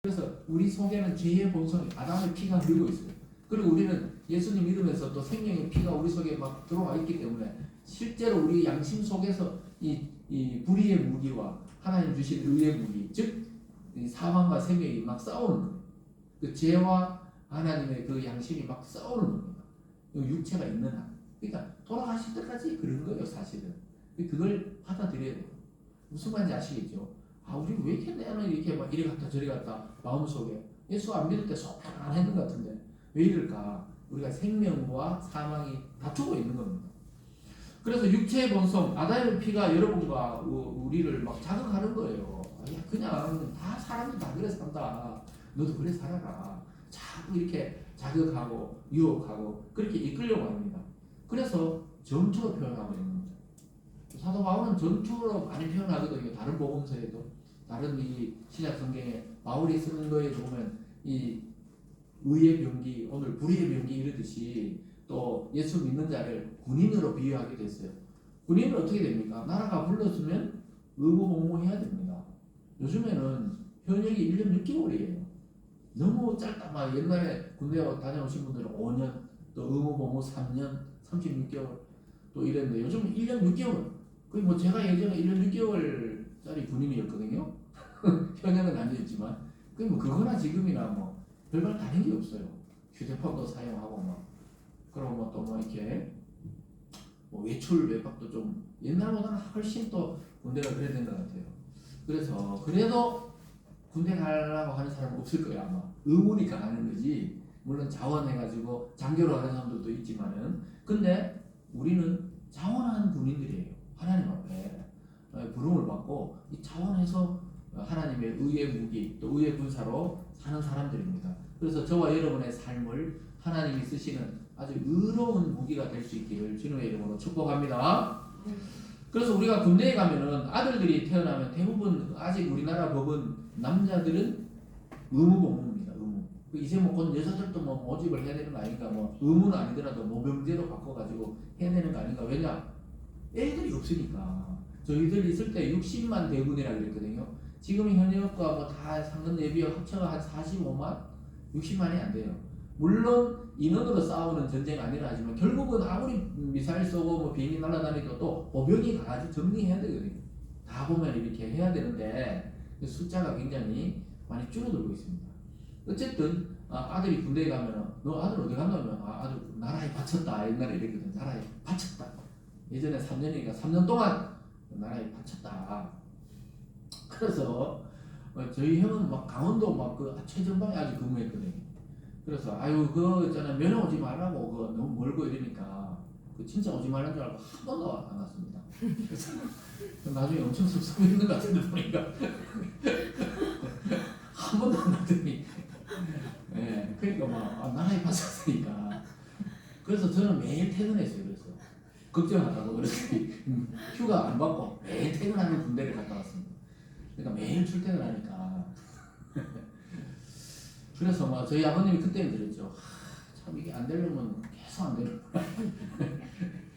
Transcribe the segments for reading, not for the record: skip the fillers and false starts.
그래서 우리 속에는 죄의 본성이 아담의 피가 흐르고 있어요. 그리고 우리는 예수님 믿으면서 또 생명의 피가 우리 속에 막 들어와 있기 때문에 실제로 우리 양심 속에서 이 불의의 무기와 하나님 주신 의의 무기, 즉 사망과 생명이 막 싸우는 거예요. 그 죄와 하나님의 그 양심이 막 싸우는 겁니다. 육체가 있는 한. 그러니까 돌아가실 때까지 그런 거예요, 사실은. 그걸 받아들여야 돼요. 무슨 말인지 아시겠죠? 아, 우리 왜 이렇게 내는 이렇게 막 이리 갔다 저리 갔다 마음속에 예수 안 믿을 때 속 편안했는 것 같은데 왜 이럴까? 우리가 생명과 사망이 다투고 있는 겁니다. 그래서 육체의 본성, 아담의 피가 여러분과 우리를 막 자극하는 거예요. 야, 그냥 다 사람이 다 그래 산다. 너도 그래 살아라. 자꾸 이렇게 자극하고 유혹하고 그렇게 이끌려고 합니다. 그래서 전투로 표현하고 있는 겁니다. 사도 바울은 전투로 많이 표현하거든요. 다른 복음서에도 다른 이 신약 성경에 바울이 쓰는 거에 보면 이 의의 병기, 오늘 불의의 병기 이르듯이 또 예수 믿는 자를 군인으로 비유하기도 했어요. 군인은 어떻게 됩니까? 나라가 불렀으면 의무복무해야 됩니다. 요즘에는 현역이 1년 6개월이에요. 너무 짧다. 막 옛날에 군대 다녀오신 분들은 5년, 또 의무복무 3년, 36개월 또 이랬는데 요즘은 1년 6개월. 거의 뭐 제가 예전에 1년 6개월짜리 군인이었거든요. 현역은 아니었지만 뭐 그거나 지금이나 뭐 별반 다른 게 없어요. 휴대폰도 사용하고 뭐 그리고 뭐 또 뭐 이렇게 뭐 외출 외박도 좀 옛날보다는 훨씬 또 군대가 그래야 된 것 같아요. 그래서 그래도 군대 가려고 하는 사람은 없을 거예요 아마. 의무니까 가는 거지. 물론 자원해가지고 장교로 하는 사람들도 있지만은 근데 우리는 자원한 군인들이에요. 하나님 앞에 부름을 받고 이 자원해서 하나님의 의의 무기 또 의의 군사로 사는 사람들입니다. 그래서 저와 여러분의 삶을 하나님이 쓰시는 아주 의로운 무기가 될 수 있기를 주님의 이름으로 축복합니다. 그래서 우리가 군대에 가면은 아들들이 태어나면 대부분 아직 우리나라 법은 남자들은 의무복무입니다. 의무. 이제 뭐 곧 여자들도 뭐 모집을 해야 되는 거 아닌가? 뭐 의무는 아니더라도 모병제로 바꿔가지고 해야 되는 거 아닌가? 왜냐? 애들이 없으니까. 저희들 있을 때 60만 대군이라 그랬거든요. 지금 현역과 뭐 다 상근 예비 합쳐가 한 45만, 60만이 안 돼요. 물론 인원으로 싸우는 전쟁 아니라 하지만 결국은 아무리 미사일 쏘고 뭐 비행기 날아다니도 또 보병이 가가지고 정리해야 되거든요. 다 보면 이렇게 해야 되는데 숫자가 굉장히 많이 줄어들고 있습니다. 어쨌든 아들이 군대에 가면은 너 아들 어디 갔냐면 아들 나라에 바쳤다. 옛날에 이랬거든. 나라에 바쳤다. 예전에 3년이니까 3년 동안 나라에 바쳤다. 그래서 저희 형은 막 강원도 막 그 최전방에 아주 근무했거든요. 그래서 아유 그 있잖아 면허 오지 말라고 그 너무 멀고 이러니까 그 진짜 오지 말란 줄 알고 한 번도 안 갔습니다. 그래서 나중에 엄청 섭섭했는 것 같은데 보니까 한 번도 안 갔더니 예 그러니까 막 나라에 바쳤으니까 그래서 저는 매일 퇴근했어요. 그래서 걱정하다고 그랬더니 휴가 안 받고 매일 퇴근하는 군대를 갔다 왔습니다. 그러니까 매일 출퇴근하니까 그래서 막 저희 아버님이 그때는 그랬죠. 참 이게 안 되려면 계속 안 되는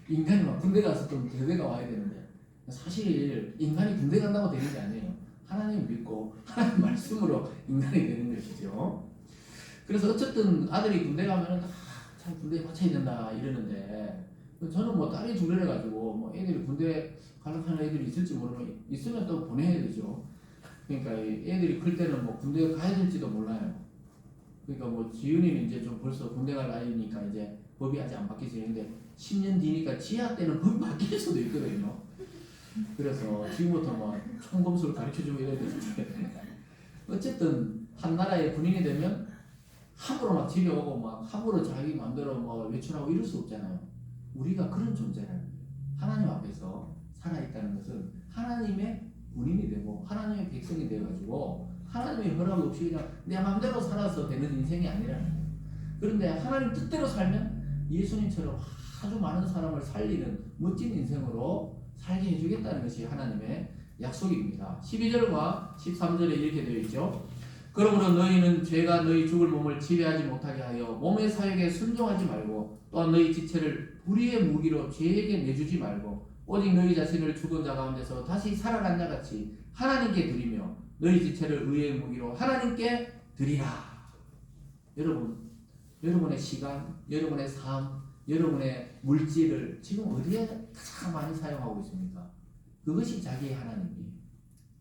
인간이 막 군대 가서 좀 대대가 와야 되는데 사실 인간이 군대 간다고 되는 게 아니에요. 하나님 믿고 하나님 말씀으로 인간이 되는 것이죠. 그래서 어쨌든 아들이 군대 가면은 참 군대에 맞춰야 된다 이러는데 저는 뭐 딸이 둘이라 가지고 뭐 애들이 군대 가려고 하는 애들이 있을지 모르면 있으면 또 보내야 되죠. 그러니까 애들이 클 때는 뭐 군대 가야 될지도 몰라요. 그러니까 뭐 지윤이는 이제 좀 벌써 군대 갈 나이니까 이제 법이 아직 안 바뀌지 했는데 10년 뒤니까 지하 때는 법이 바뀔 수도 있거든요. 그래서 지금부터 뭐 총검술을 가르쳐주고 이래야 되는데 어쨌든 한 나라의 군인이 되면 함부로 막 집에 오고 막 함부로 자기 마음대로 뭐 외출하고 이럴 수 없잖아요. 우리가 그런 존재라는 거예요. 하나님 앞에서 살아있다는 것은 하나님의 군인이 되고 하나님의 백성이 되어가지고 하나님의 허락 없이 그냥 내 마음대로 살아서 되는 인생이 아니라는 거예요. 그런데 하나님 뜻대로 살면 예수님처럼 아주 많은 사람을 살리는 멋진 인생으로 살게 해주겠다는 것이 하나님의 약속입니다. 12절과 13절에 이렇게 되어 있죠. 그러므로 너희는 죄가 너희 죽을 몸을 지배하지 못하게 하여 몸의 사역에 순종하지 말고 또한 너희 지체를 불의의 무기로 죄에게 내주지 말고 오직 너희 자신을 죽은 자 가운데서 다시 살아난 자 같이 하나님께 드리며 너희 지체를 의의 무기로 하나님께 드리라. 여러분의 시간, 여러분의 삶, 여러분의 물질을 지금 어디에 가장 많이 사용하고 있습니까? 그것이 자기의 하나님이에요.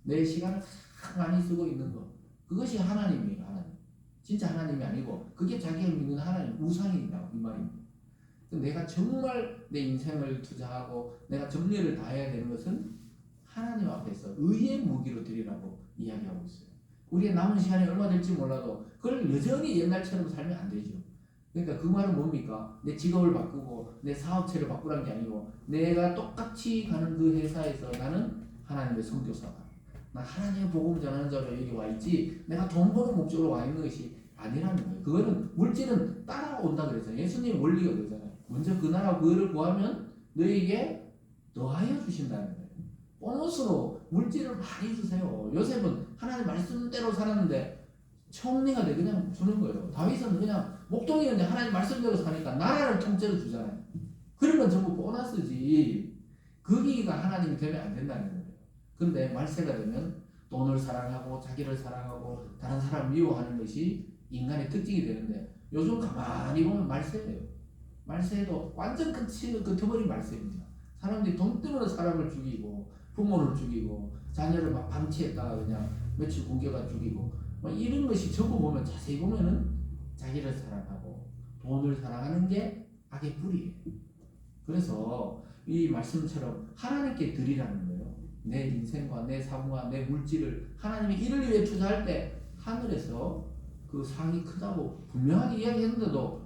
내 시간을 가장 많이 쓰고 있는 것, 그것이 하나님이에요. 하나님. 진짜 하나님이 아니고 그게 자기가 믿는 하나님, 우상이다 이 말입니다. 내가 정말 내 인생을 투자하고 내가 정리를 다해야 되는 것은 하나님 앞에서 의의 무기로 드리라고 이야기하고 있어요. 우리의 남은 시간이 얼마 될지 몰라도 그걸 여전히 옛날처럼 살면 안 되죠. 그러니까 그 말은 뭡니까? 내 직업을 바꾸고 내 사업체를 바꾸라는 게 아니고 내가 똑같이 가는 그 회사에서 나는 하나님의 선교사다. 나 하나님의 복음 전하는 자로 여기 와 있지 내가 돈 버는 목적으로 와 있는 것이 아니라는 거예요. 그거는 물질은 따라온다 그랬잖아요. 예수님 원리가 그러잖아요. 먼저 그 나라 그를 구하면 너에게 더하여 주신다는 거예요. 보너스로 물질을 많이 주세요. 요셉은 하나님 말씀대로 살았는데 총리가 돼 그냥 주는 거예요. 다윗은 그냥 목동이었는데 하나님 말씀대로 사니까 나라를 통째로 주잖아요. 그런 건 전부 보너스지. 거기가 하나님이 되면 안 된다는 거예요. 근데 말세가 되면 돈을 사랑하고 자기를 사랑하고 다른 사람 미워하는 것이 인간의 특징이 되는데 요즘 가만히 보면 말세예요. 말세도 완전 끝머리 말세입니다. 사람들이 돈 때문에 사람을 죽이고 부모를 죽이고 자녀를 막 방치했다가 그냥 며칠 굶겨가 죽이고 막 이런 것이 전부 보면 자세히 보면은 자기를 사랑하고 돈을 사랑하는 게 악의 뿌리예요. 그래서 이 말씀처럼 하나님께 드리라는 거예요. 내 인생과 내 삶과 내 물질을 하나님이 이를 위해 투자할 때 하늘에서 그 상이 크다고 분명하게 이야기했는데도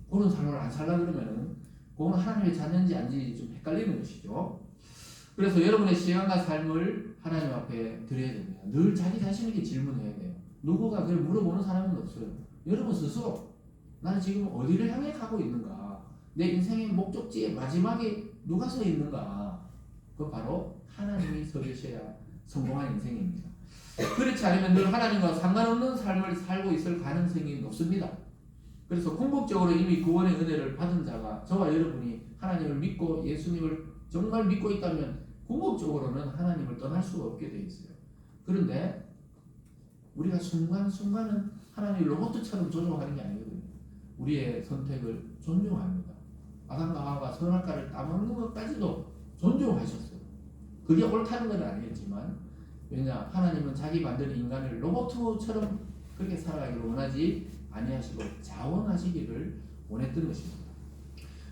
그런 삶을 안 살라 그러면은 그건 하나님의 자녀인지 아닌지 좀 헷갈리는 것이죠. 그래서 여러분의 시간과 삶을 하나님 앞에 드려야 됩니다. 늘 자기 자신에게 질문해야 돼요. 누구가 그걸 물어보는 사람은 없어요. 여러분 스스로 나는 지금 어디를 향해 가고 있는가? 내 인생의 목적지에 마지막에 누가 서 있는가? 그 바로 하나님이 서 계셔야 성공한 인생입니다. 그렇지 않으면 늘 하나님과 상관없는 삶을 살고 있을 가능성이 높습니다. 그래서 궁극적으로 이미 구원의 은혜를 받은 자가 저와 여러분이 하나님을 믿고 예수님을 정말 믿고 있다면 궁극적으로는 하나님을 떠날 수가 없게 되어 있어요. 그런데 우리가 순간순간은 하나님을 로봇처럼 조종하는 게 아니거든요. 우리의 선택을 존중합니다. 아담과 하와가 선악과를 따먹는 것까지도 존중하셨어요. 그게 옳다는 건 아니겠지만 왜냐 하나님은 자기 만든 인간을 로봇처럼 그렇게 살아가기를 원하지 아니하시고 자원하시기를 원했던 것입니다.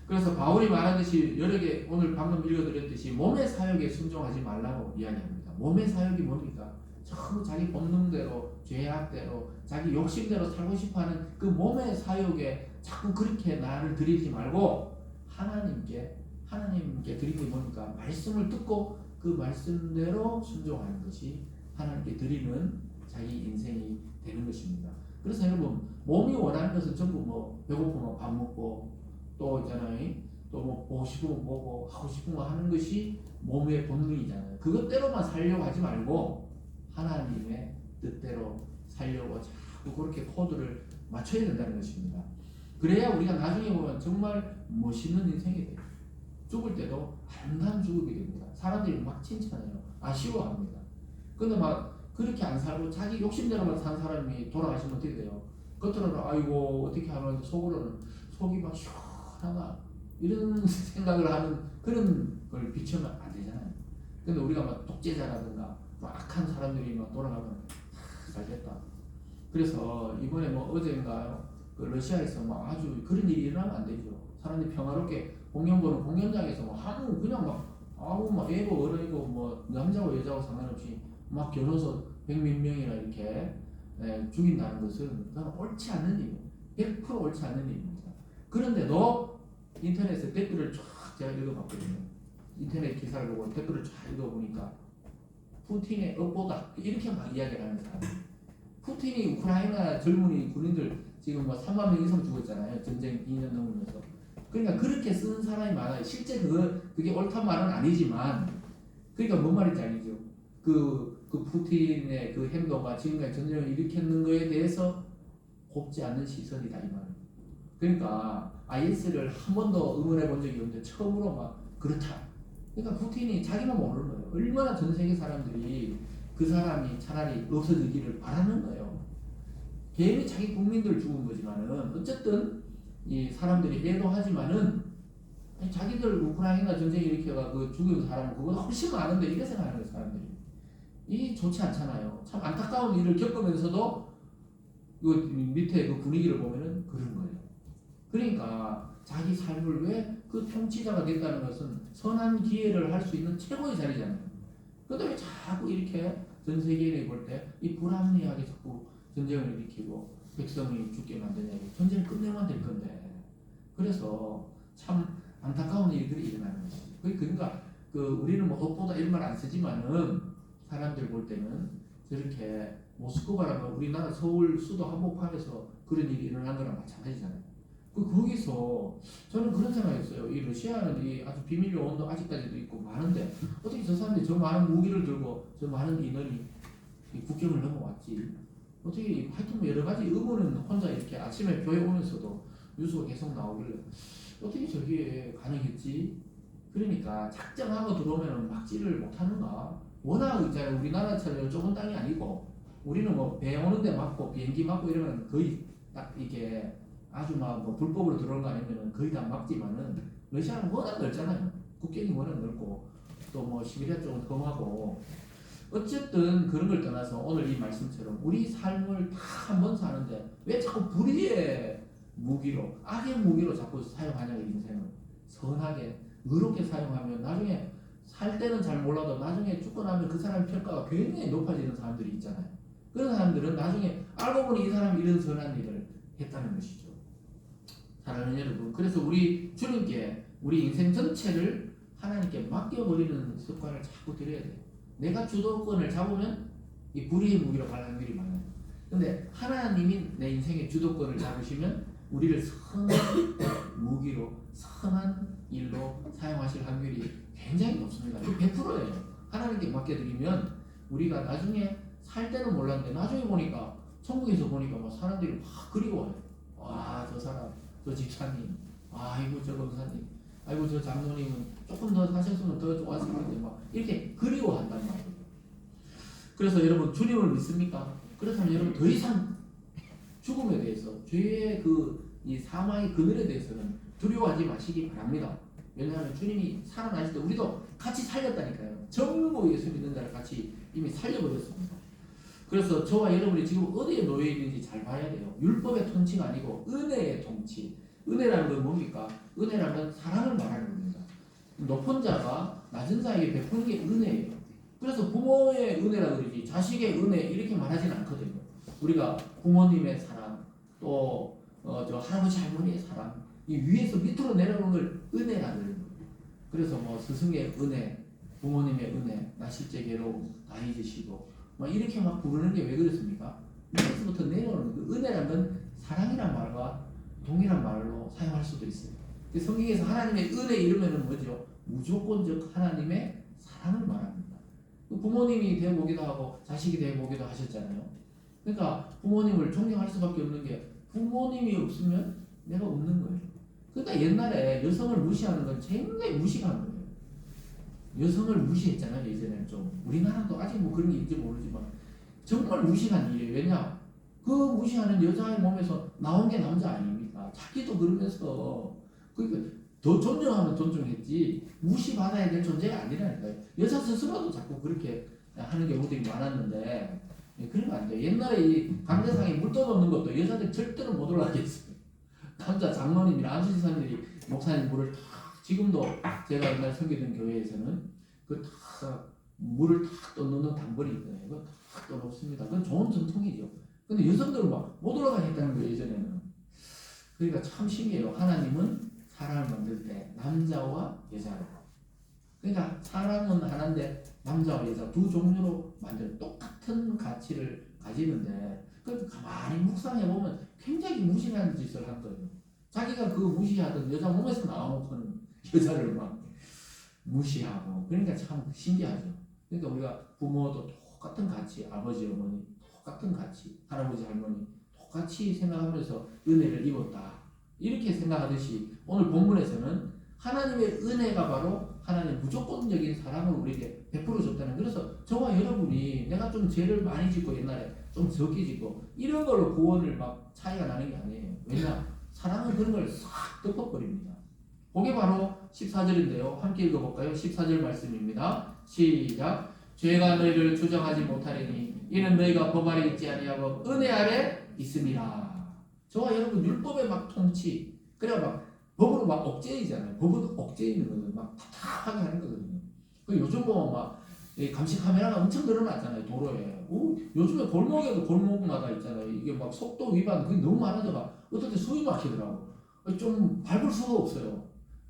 그래서 바울이 말하듯이 여러 개 오늘 방금 읽어드렸듯이 몸의 사욕에 순종하지 말라고 이야기합니다. 몸의 사욕이 뭡니까? 전부 자기 본능대로 죄악대로 자기 욕심대로 살고 싶어하는 그 몸의 사욕에 자꾸 그렇게 나를 드리지 말고 하나님께 드리는 게 뭡니까? 말씀을 듣고 그 말씀대로 순종하는 것이 하나님께 드리는 자기 인생이 되는 것입니다. 그래서 여러분 몸이 원하는 것은 전부 뭐 배고프면 밥 먹고 또 있잖아요. 또 뭐 보고 싶으면 보고 하고 싶은 거 하는 것이 몸의 본능이잖아요. 그것대로만 살려고 하지 말고 하나님의 뜻대로 살려고 자꾸 그렇게 코드를 맞춰야 된다는 것입니다. 그래야 우리가 나중에 보면 정말 멋있는 인생이 돼요. 죽을 때도 아름다운 죽음이 됩니다. 사람들이 막 칭찬해요. 아쉬워합니다. 근데 막 그렇게 안 살고 자기 욕심대로만 산 사람이 돌아가시면 어떻게 돼요? 겉으로는 아이고 어떻게 하면 속으로는 속이 막 시원하다 이런 생각을 하는 그런 걸 비추면 안 되잖아요. 근데 우리가 막 독재자라든가 막 악한 사람들이 막 돌아가면 살겠다. 그래서 이번에 뭐 어제인가요? 그 러시아에서 막 아주 그런 일이 일어나면 안 되죠. 사람들이 평화롭게 공연 보는 공연장에서 뭐 아무 그냥 막 아무 막 애고 어른이고 뭐 남자고 여자고 상관없이 막 겨눠서 100몇 명이나 이렇게 죽인다는 것은 그건 옳지 않는 일이에요. 100% 옳지 않는 일입니다. 그런데도 인터넷에 댓글을 쫙 제가 읽어봤거든요. 인터넷 기사를 보고 댓글을 쫙 읽어보니까 푸틴의 업보다 이렇게 막 이야기를 하는 사람들. 푸틴이 우크라이나 젊은이 군인들 지금 뭐 3만 명 이상 죽었잖아요. 전쟁 2년 넘으면서. 그러니까 그렇게 쓰는 사람이 많아요. 실제 그게 옳단 말은 아니지만 그러니까 뭔 말인지 알죠. 그 푸틴의 그 행동과 지금까지 전쟁을 일으켰는 거에 대해서 곱지 않는 시선이다 이 말이에요. 그러니까 IS를 한 번도 응원해 본 적이 없는데 처음으로 막 그렇다. 그러니까 푸틴이 자기만 모르는 거예요. 얼마나 전 세계 사람들이 그 사람이 차라리 없어지기를 바라는 거예요. 개인이 자기 국민들 죽은 거지만은 어쨌든 이 사람들이 애도하지만은 자기들 우크라이나 전쟁 일으켜가 그 죽은 사람은 그보다 훨씬 많은데 이래 생각하는 거예요 사람들이. 이 좋지 않잖아요. 참 안타까운 일을 겪으면서도 그 밑에 그 분위기를 보면은 그런 거예요. 그러니까 자기 삶을 왜 그 통치자가 됐다는 것은 선한 기회를 할 수 있는 최고의 자리잖아요. 그런데 왜 자꾸 이렇게 전 세계인이 볼 때 이 불합리하게 자꾸 전쟁을 일으키고 백성이 죽게 만드냐. 전쟁을 끝내면 될 건데. 그래서 참 안타까운 일들이 일어나는 거죠. 그러니까 그 우리는 뭐 업보다 이런 말 안 쓰지만은 사람들 볼 때는 저렇게 모스크바라면 우리나라 서울 수도 한복판에서 그런 일이 일어난 거랑 마찬가지잖아요. 거기서 저는 그런 생각했어요. 이 러시아는 이 아주 비밀 요원도 아직까지도 있고 많은데 어떻게 저 사람들이 저 많은 무기를 들고 저 많은 인원이 이 국경을 넘어왔지? 어떻게 하여튼 뭐 여러 가지 의문은 혼자 이렇게 아침에 교회 오면서도 뉴스가 계속 나오길래 어떻게 저게 가능했지? 그러니까 작정하고 들어오면 막지를 못하는가? 워낙 있잖아요. 우리나라처럼 좁은 땅이 아니고 우리는 뭐 배 오는데 막고 비행기 막고 이러면 거의 딱 이게 아주 막 뭐 불법으로 들어오는 거 아니면 거의 다 막지만은 러시아는 워낙 넓잖아요. 국경이 워낙 넓고 또 뭐 시베리아 쪽은 험하고 어쨌든 그런 걸 떠나서 오늘 이 말씀처럼 우리 삶을 다 한 번 사는데 왜 자꾸 불의의 무기로 악의 무기로 자꾸 사용하냐고 인생을 선하게 의롭게 사용하면 나중에 살 때는 잘 몰라도 나중에 죽고 나면 그 사람의 평가가 굉장히 높아지는 사람들이 있잖아요. 그런 사람들은 나중에 알고 보니 이 사람이 이런 선한 일을 했다는 것이죠. 사랑하는 여러분, 그래서 우리 주님께 우리 인생 전체를 하나님께 맡겨버리는 습관을 자꾸 들여야 돼요. 내가 주도권을 잡으면 이 불의의 무기로 갈 확률이 많아요. 근데 하나님이 내 인생의 주도권을 잡으시면 우리를 선한 무기로 선한 일로 사용하실 확률이 굉장히 높습니다. 100%예요. 하나님께 맡겨드리면 우리가 나중에 살 때는 몰랐는데 나중에 보니까 천국에서 보니까 막 사람들이 막 그리워요. 와, 저 사람, 저 집사님, 아이고 저 검사님, 아이고 저 장로님은 조금 더 사셨으면 더 좋았을 텐데 막 이렇게 그리워한단 말이에요. 그래서 여러분 주님을 믿습니까? 그렇다면 여러분 더 이상 죽음에 대해서 죄의 이 사망의 그늘에 대해서는 두려워하지 마시기 바랍니다. 왜냐하면 주님이 살아나실 때 우리도 같이 살렸다니까요. 전부 예수 믿는 자를 같이 이미 살려버렸습니다. 그래서 저와 여러분이 지금 어디에 놓여 있는지 잘 봐야 돼요. 율법의 통치가 아니고 은혜의 통치. 은혜라는 건 뭡니까? 은혜라는 건 사랑을 말하는 겁니다. 높은 자가 낮은 자에게 베푸는 게 은혜예요. 그래서 부모의 은혜라 그러지 자식의 은혜 이렇게 말하지는 않거든요. 우리가 부모님의 사랑 또 저 할아버지 할머니의 사랑 이 위에서 밑으로 내려오는 걸 은혜라 그래요. 그래서 뭐 스승의 은혜, 부모님의 은혜, 나 실제 괴로움 다 잊으시고 뭐 이렇게 막 부르는 게 왜 그렇습니까? 위에서부터 내려오는 그 은혜라는 건 사랑이란 말과 동일한 말로 사용할 수도 있어요. 성경에서 하나님의 은혜 이러면은 뭐죠? 무조건적 하나님의 사랑을 말합니다. 부모님이 되어보기도 하고 자식이 되어보기도 하셨잖아요. 그러니까 부모님을 존경할 수밖에 없는 게 부모님이 없으면 내가 없는 거예요. 그러니까 옛날에 여성을 무시하는 건 굉장히 무식한 거예요. 여성을 무시했잖아요. 예전에는 좀 우리나라도 아직 뭐 그런 게 있는지 모르지만 정말 무식한 일이에요. 왜냐? 그 무시하는 여자의 몸에서 나온 게 남자 아닙니까? 자기도 그러면서 그러니까 더 존경하면 존중했지 무시받아야 될 존재가 아니라니까요. 여자 스스로도 자꾸 그렇게 하는 경우들이 많았는데 그런 거 안 돼요. 옛날에 이 강대상에 물 떠놓는 것도 여자들 절대로 못 올라가겠어요. 남자 장로님이나 안수지사님들이 목사님 물을 탁 지금도 제가 옛날 섬기던 교회에서는 그 탁 물을 탁 떠놓는 단벌이 있거든요. 그거 탁 떠놓습니다. 그건 좋은 전통이죠. 근데 여성들은 막 못 올라가겠다는 거예요 예전에는. 그러니까 참 신기해요. 하나님은 사람을 만들 때 남자와 여자로. 그러니까 사람은 하나인데 남자와 여자 두 종류로 만든 똑같은 가치를 가지는데 그 가만히 묵상해 보면 굉장히 무시하는 짓을 한 거예요. 자기가 그 무시하던 여자 몸에서 나오는 여자를 막 무시하고 그러니까 참 신기하죠. 그러니까 우리가 부모도 똑같은 가치, 아버지 어머니 똑같은 가치, 할아버지 할머니 똑같이 생각하면서 은혜를 입었다. 이렇게 생각하듯이 오늘 본문에서는 하나님의 은혜가 바로 하나님 무조건적인 사랑을 우리에게 베풀어 줬다는. 그래서 저와 여러분이 내가 좀 죄를 많이 짓고 옛날에 좀 적게 짓고 이런 걸로 구원을 막 차이가 나는 게 아니에요. 왜냐? 사랑은 그런 걸 싹 덮어버립니다. 그게 바로 14절인데요. 함께 읽어볼까요? 14절 말씀입니다. 시작. 죄가 너희를 주장하지 못하리니 이는 너희가 법 아래 있지 아니하고 은혜 아래 있음이라. 저와 여러분 율법에 막 통치, 그래 막 법으로 막 억제이잖아요. 법은 억제이는 거는 막 답답하게 하는 거거든요. 그 요즘 보면 막 감시 카메라가 엄청 늘어났잖아요. 도로에. 요즘에 골목에도 골목마다 있잖아요. 이게 막 속도 위반 그게 너무 많아져가 어떨 때 숨이 막히더라고. 좀 밟을 수가 없어요.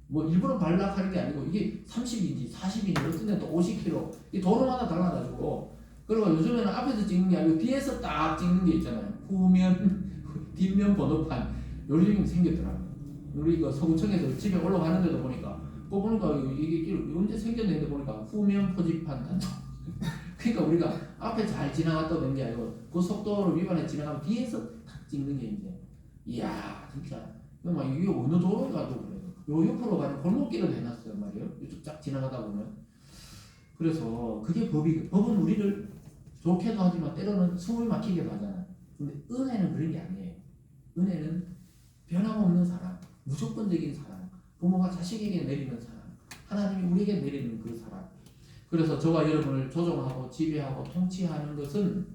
뭐 일부러 발락하는 게 아니고 이게 30인지 40인지 어떤 데는 또 50km 이 도로마다 달라가지고. 그리고 요즘에는 앞에서 찍는 게 아니고 뒤에서 딱 찍는 게 있잖아요. 후면 뒷면 번호판 요즘에 생겼더라고요. 우리 이거 서구청에서 집에 올라가는데도 보니까 이게 길 언제 생겼는데 보니까 후면 표지판 단속. 그러니까 우리가 앞에 잘 지나갔다 오는 게 아니고 그 속도를 위반해 지나가면 뒤에서 탁 찍는 게 이제 이야 진짜 막 이게 어느 도로가도 그래요. 요 옆으로 가는 골목길을 해놨어요 말이에요. 이쪽 쫙 지나가다 보면. 그래서 그게 법은 우리를 좋게도 하지만 때로는 숨을 막히게도 하잖아요. 근데 은혜는 그런 게 아니에요. 은혜는 변함없는 사랑, 무조건적인 사랑, 부모가 자식에게 내리는 사랑, 하나님이 우리에게 내리는 그 사랑. 그래서 저와 여러분을 조종하고 지배하고 통치하는 것은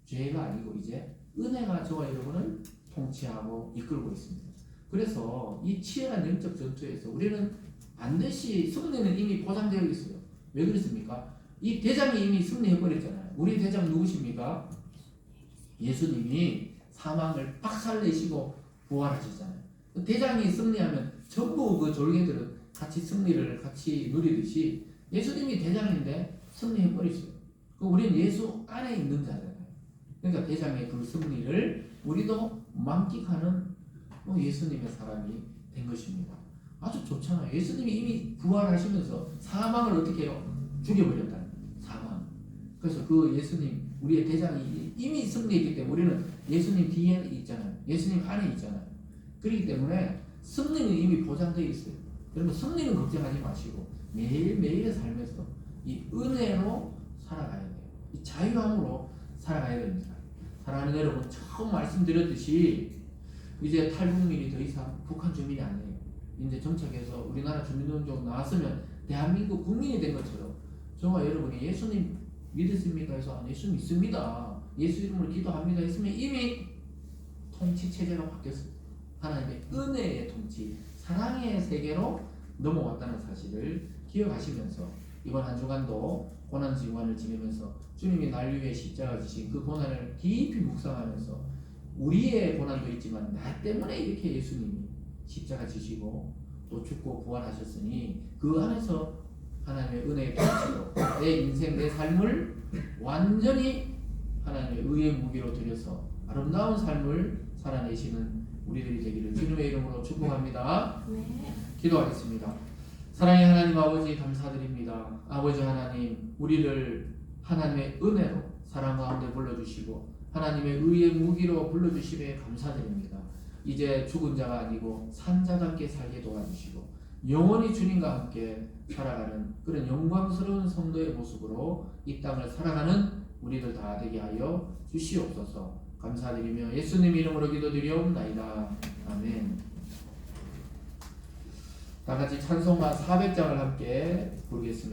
죄가 아니고 이제 은혜가 저와 여러분을 통치하고 이끌고 있습니다. 그래서 이 치열한 영적 전투에서 우리는 반드시 승리는 이미 보장되어 있어요. 왜 그렇습니까? 이 대장이 이미 승리해버렸잖아요. 우리 대장 누구십니까? 예수님이 사망을 박살내시고 부활하셨잖아요. 대장이 승리하면 전부 그 졸개들은 같이 승리를 같이 누리듯이 예수님이 대장인데 승리해버렸어요. 우리는 예수 안에 있는 자잖아요. 그러니까 대장의 그 승리를 우리도 만끽하는 예수님의 사람이 된 것입니다. 아주 좋잖아요. 예수님이 이미 부활하시면서 사망을 어떻게 해요? 죽여버렸다는 사망. 그래서 그 예수님 우리의 대장이 이미 승리했기 때문에 우리는 예수님 뒤에 있잖아요. 예수님 안에 있잖아요. 그렇기 때문에 승리는 이미 보장되어 있어요. 그러면 승리는 걱정하지 마시고 매일매일의 삶에서 이 은혜로 살아가야 돼요. 이 자유함으로 살아가야 됩니다. 사랑하는 여러분, 처음 말씀드렸듯이 이제 탈북민이 더 이상 북한 주민이 아니에요. 이제 정착해서 우리나라 주민등록 나왔으면 대한민국 국민이 된 것처럼 저와 여러분이 예수님 믿으십니까? 해서 예수 믿습니다. 예수 이름으로 기도합니다. 했으면 이미 통치 체제가 바뀌었어요. 하나님의 은혜의 통치, 사랑의 세계로 넘어왔다는 사실을 기억하시면서 이번 한 주간도 고난지관을 지내면서 주님이 날 위해 십자가 지신 그 고난을 깊이 묵상하면서 우리의 고난도 있지만 나 때문에 이렇게 예수님이 십자가 지시고 또 죽고 부활하셨으니 그 안에서 하나님의 은혜의 통치로 내 인생 내 삶을 완전히 하나님의 의의 무기로 들여서 아름다운 삶을 살아내시는 우리들이 되기를 주님의 이름으로 축복합니다. 기도하겠습니다. 사랑의 하나님 아버지 감사드립니다. 아버지 하나님 우리를 하나님의 은혜로 사랑 가운데 불러주시고 하나님의 의의 무기로 불러주심에 감사드립니다. 이제 죽은 자가 아니고 산 자답게 살게 도와주시고 영원히 주님과 함께 살아가는 그런 영광스러운 성도의 모습으로 이 땅을 살아가는 우리들 다 되게 하여 주시옵소서. 감사드리며 예수님 이름으로 기도드리옵나이다. 아멘. 다 같이 찬송가 400장을 함께 부르겠습니다.